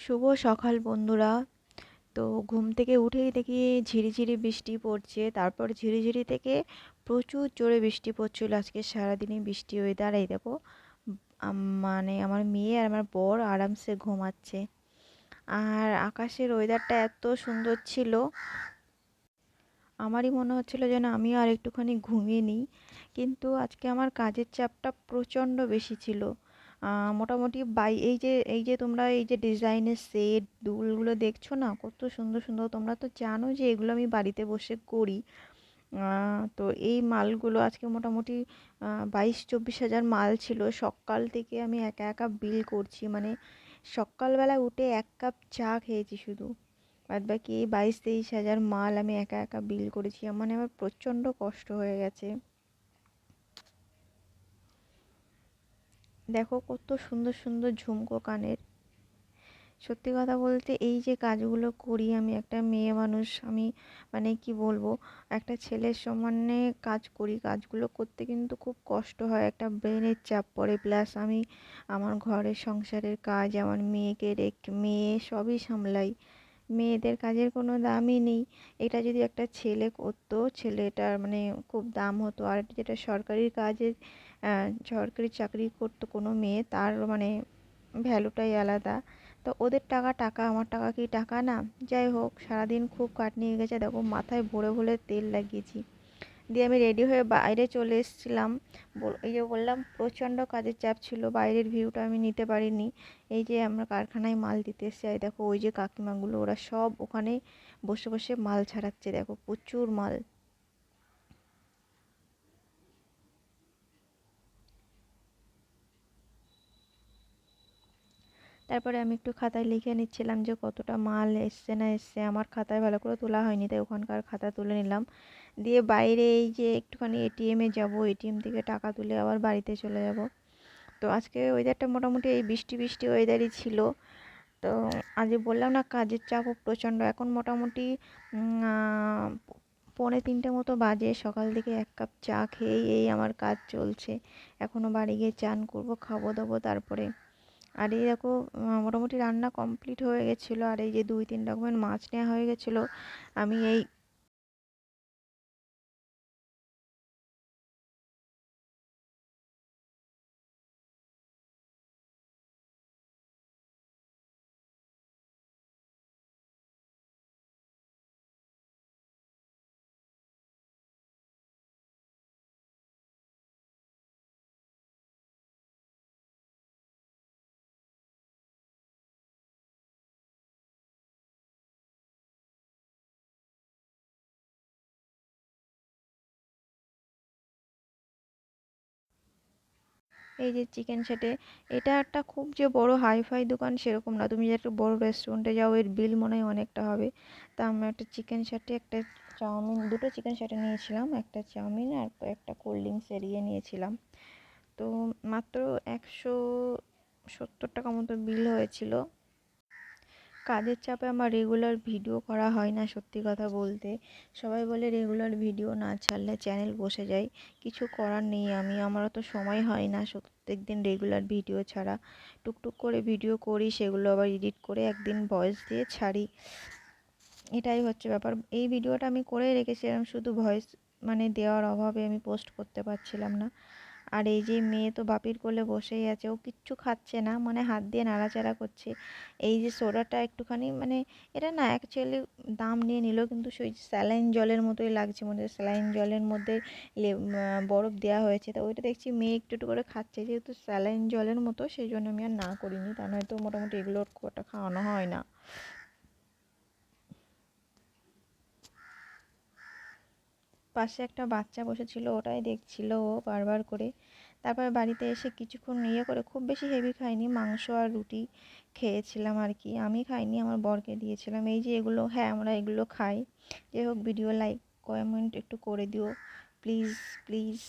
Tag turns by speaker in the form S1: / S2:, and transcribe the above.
S1: শুভ সকাল বন্ধুরা। তো ঘুম থেকে উঠেই দেখি ঝিরিঝিরি বৃষ্টি পড়ছে, তারপর ঝিরিঝিরি থেকে প্রচুর জোরে বৃষ্টি পড়ছিল। আজকে সারাদিনই বৃষ্টি ওয়েদার। এই দেখো, মানে আমার মেয়ে আর আমার বর আরামসে ঘুমাচ্ছে। আর আকাশের ওয়েদারটা এত সুন্দর ছিল, আমারই মনে হচ্ছিল যেন আমিও আর একটুখানি ঘুমিয়ে নিই। কিন্তু আজকে আমার কাজের চাপটা প্রচণ্ড বেশি ছিল। মোটামুটি এই যে তোমরা এই যে ডিজাইনের সেট দুলগুলো দেখছো না, কত সুন্দর সুন্দর। তোমরা তো জানো যে এগুলো আমি বাড়িতে বসে করি। তো এই মালগুলো আজকে মোটামুটি 22-24 হাজার মাল ছিল। সকাল থেকে আমি একা একা বিল করছি, মানে সকালবেলা উঠে 1 কাপ চা খেয়েছি শুধু। বাদ বাকি এই 22-23 হাজার মাল আমি একা একা বিল করেছি, মানে আমার প্রচণ্ড কষ্ট হয়ে গেছে। দেখো কত সুন্দর সুন্দর ঝুমকো কানের। সত্যি কথা বলতে এই যে কাজগুলো করি, আমি একটা মেয়ে মানুষ, আমি মানে কি বলবো, একটা ছেলের সমানে কাজ করি। কাজগুলো করতে কিন্তু খুব কষ্ট হয়, একটা ব্রেনের চাপ পড়ে। প্লাস আমি আমার ঘরের সংসারের কাজ, আমার মেয়ে সবই সামলাই। মেয়েদের কাজের কোনো দামই নেই। এটা যদি একটা ছেলে করতো, ছেলেটার মানে খুব দাম হতো। আর যেটা সরকারি কাজের, সরকারি চাকরি করতো কোনো মেয়ে, তার মানে ভ্যালুটাই আলাদা। তো ওদের টাকা টাকা, আমার টাকা কি টাকা না? যাই হোক, সারাদিন খুব খাটনি হয়ে গেছে। দেখো মাথায় ভরে ভরে তেল লাগিয়েছি। দিয়ে আমি রেডি হয়ে বাইরে চলে এসেছিলাম। এই যে বললাম, প্রচণ্ড কাজের চাপ ছিল, বাইরের ভিউটা আমি নিতে পারিনি। এই যে আমরা কারখানায় মাল দিতে এসেছি, আর দেখো ওই যে কাকিমাগুলো, ওরা সব ওখানে বসে বসে মাল ছাড়াচ্ছে। দেখো প্রচুর মাল। তারপরে আমি একটু খাতায় লিখে নিচ্ছিলাম যে কতটা মাল এসছে না এসছে। আমার খাতায় ভালো করে তোলা হয়নি, তাই ওখানকার খাতা তুলে নিলাম। দিয়ে বাইরে এই যে একটুখানি এটিএমে যাব, এটিএম থেকে টাকা তুলে আবার বাড়িতে চলে যাব। তো আজকে ওয়েদারটা মোটামুটি এই বৃষ্টি বৃষ্টি ওয়েদারই ছিল। তো আজ বললাম না, কাজের চাপও প্রচণ্ড। এখন মোটামুটি 2:45 মতো বাজে। সকাল থেকে 1 কাপ চা খেয়েই এই আমার কাজ চলছে। এখনও বাড়ি গিয়ে চান করব, খাবো দাবো তারপরে। আর এই দেখো, মোটামুটি রান্না কমপ্লিট হয়ে গেছিলো। আর এই যে 2-3 রকমের মাছ নেওয়া হয়ে গেছিলো। আমি এই যে চিকেন সেটে, এটা একটা খুব যে বড় হাইফাই দোকান সেরকম না। তুমি যে একটা বড় রেস্টুরেন্টে যাও, এর বিল মনে হয় অনেকটা হবে। তা আমরা একটা চিকেন সেটে একটা চাউমিন, দুটো চিকেন সেটে নিয়েছিলাম, একটা চাউমিন আর একটা কোল্ড ড্রিঙ্কসের নিয়েছিলাম। তো মাত্র 170 টাকা মতো বিল হয়েছিল। কাজের চাপে আমার রেগুলার ভিডিও করা হয় না, সত্যি কথা বলতে। সবাই বলে রেগুলার ভিডিও না ছাড়লে চ্যানেল বসে যায়। কিছু করার নেই, আমারও তো সময় হয় না প্রত্যেক দিন রেগুলার ভিডিও ছাড়া। টুকটুক করে ভিডিও করি, সেগুলো আবার এডিট করে একদিন ভয়েস দিয়ে ছাড়ি। এটাই হচ্ছে ব্যাপার। এই ভিডিওটা আমি করে রেখেছিলাম, শুধু ভয়েস মানে দেওয়ার অভাবে আমি পোস্ট করতে পারছিলাম না। আর এই যে মেয়ে তো বাপির কোলে বসেই আছে, ও কিচ্ছু খাচ্ছে না, মানে হাত দিয়ে নাড়াচাড়া করছে। এই যে সোডাটা একটুখানি মানে, এটা না অ্যাকচুয়ালি দাম নিয়ে নিল, কিন্তু সেই স্যালাইন জলের মতোই লাগছে, মানে স্যালাইন জলের মধ্যে বরফ দেওয়া হয়েছে। তো ওইটা দেখছি মেয়ে একটু একটু করে খাচ্ছে, যেহেতু স্যালাইন জলের মতো, সেই জন্য আমি আর না করিনি। তা নয়তো মোটামুটি এগুলো খুব একটা খাওয়ানো হয় না। পাশে একটা বাচ্চা বসেছিল, ওটাই দেখছিল ও বারবার করে। তারপরে বাড়িতে এসে কিছুক্ষণ করে, খুব বেশি হেভি খাইনি, মাংস আর রুটি খেয়েছিলাম আর কি। আমি খাইনি, আমার বরকে দিয়েছিলাম। এই যে এগুলো, হ্যাঁ আমরা এগুলো খাই। যাই হোক, ভিডিও লাইক কমেন্ট একটু করে দিও, প্লিজ প্লিজ।